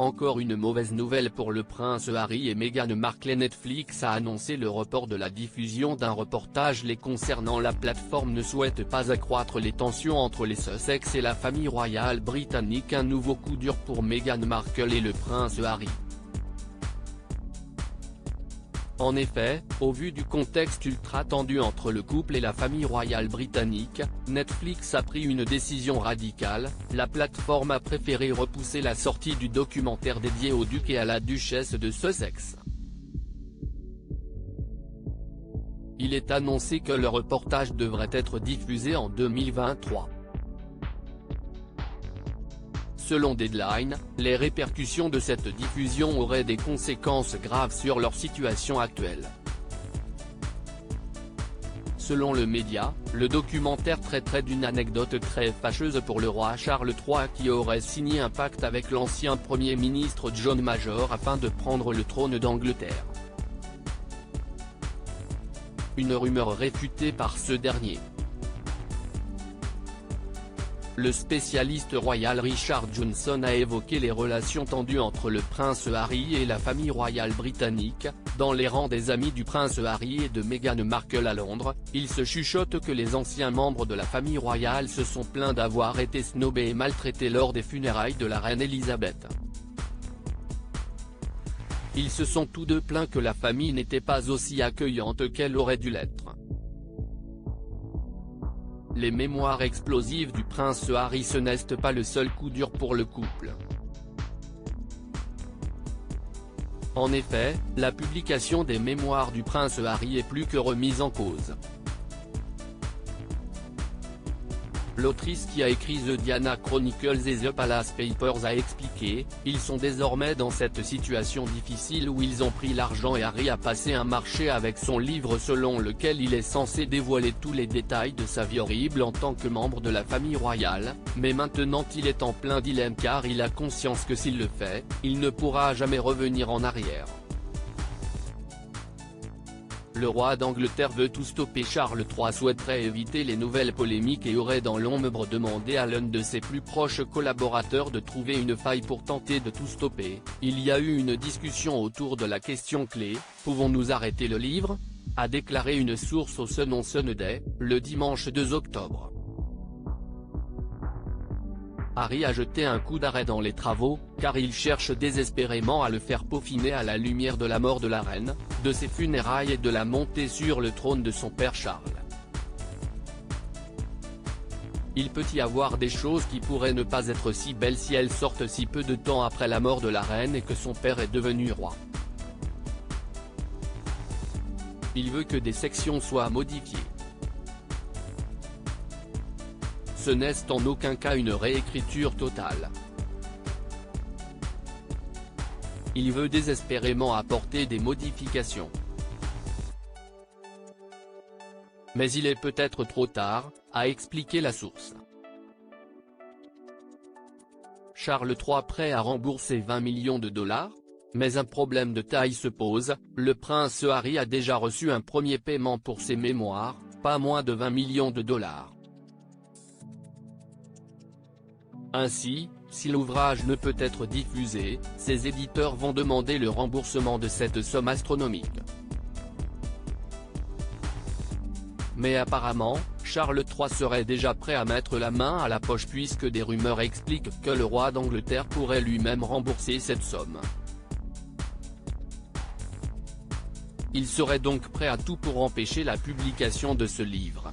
Encore une mauvaise nouvelle pour le prince Harry et Meghan Markle. Netflix a annoncé le report de la diffusion d'un reportage les concernant. La plateforme ne souhaite pas accroître les tensions entre les Sussex et la famille royale britannique. Un nouveau coup dur pour Meghan Markle et le prince Harry. En effet, au vu du contexte ultra tendu entre le couple et la famille royale britannique, Netflix a pris une décision radicale. La plateforme a préféré repousser la sortie du documentaire dédié au duc et à la duchesse de Sussex. Il est annoncé que le reportage devrait être diffusé en 2023. Selon Deadline, les répercussions de cette diffusion auraient des conséquences graves sur leur situation actuelle. Selon le média, le documentaire traiterait d'une anecdote très fâcheuse pour le roi Charles III qui aurait signé un pacte avec l'ancien Premier ministre John Major afin de prendre le trône d'Angleterre. Une rumeur réfutée par ce dernier. Le spécialiste royal Richard Johnson a évoqué les relations tendues entre le prince Harry et la famille royale britannique. Dans les rangs des amis du prince Harry et de Meghan Markle à Londres, il se chuchote que les anciens membres de la famille royale se sont plaints d'avoir été snobés et maltraités lors des funérailles de la reine Elisabeth. Ils se sont tous deux plaints que la famille n'était pas aussi accueillante qu'elle aurait dû l'être. Les mémoires explosives du prince Harry ce n'est pas le seul coup dur pour le couple. En effet, la publication des mémoires du prince Harry est plus que remise en cause. L'autrice qui a écrit The Diana Chronicles et The Palace Papers a expliqué, ils sont désormais dans cette situation difficile où ils ont pris l'argent et Harry a passé un marché avec son livre selon lequel il est censé dévoiler tous les détails de sa vie horrible en tant que membre de la famille royale, mais maintenant il est en plein dilemme car il a conscience que s'il le fait, il ne pourra jamais revenir en arrière. Le roi d'Angleterre veut tout stopper. Charles III souhaiterait éviter les nouvelles polémiques et aurait dans l'ombre demandé à l'un de ses plus proches collaborateurs de trouver une faille pour tenter de tout stopper. Il y a eu une discussion autour de la question clé, pouvons-nous arrêter le livre ? A déclaré une source au Sun on Sunday, le dimanche 2 octobre. Harry a jeté un coup d'arrêt dans les travaux, car il cherche désespérément à le faire peaufiner à la lumière de la mort de la reine, de ses funérailles et de la montée sur le trône de son père Charles. Il peut y avoir des choses qui pourraient ne pas être si belles si elles sortent si peu de temps après la mort de la reine et que son père est devenu roi. Il veut que des sections soient modifiées. Ce n'est en aucun cas une réécriture totale. Il veut désespérément apporter des modifications. Mais il est peut-être trop tard, a expliqué la source. Charles III prêt à rembourser 20 millions de dollars ? Mais un problème de taille se pose, le prince Harry a déjà reçu un premier paiement pour ses mémoires, pas moins de 20 millions de dollars. Ainsi, si l'ouvrage ne peut être diffusé, ses éditeurs vont demander le remboursement de cette somme astronomique. Mais apparemment, Charles III serait déjà prêt à mettre la main à la poche puisque des rumeurs expliquent que le roi d'Angleterre pourrait lui-même rembourser cette somme. Il serait donc prêt à tout pour empêcher la publication de ce livre.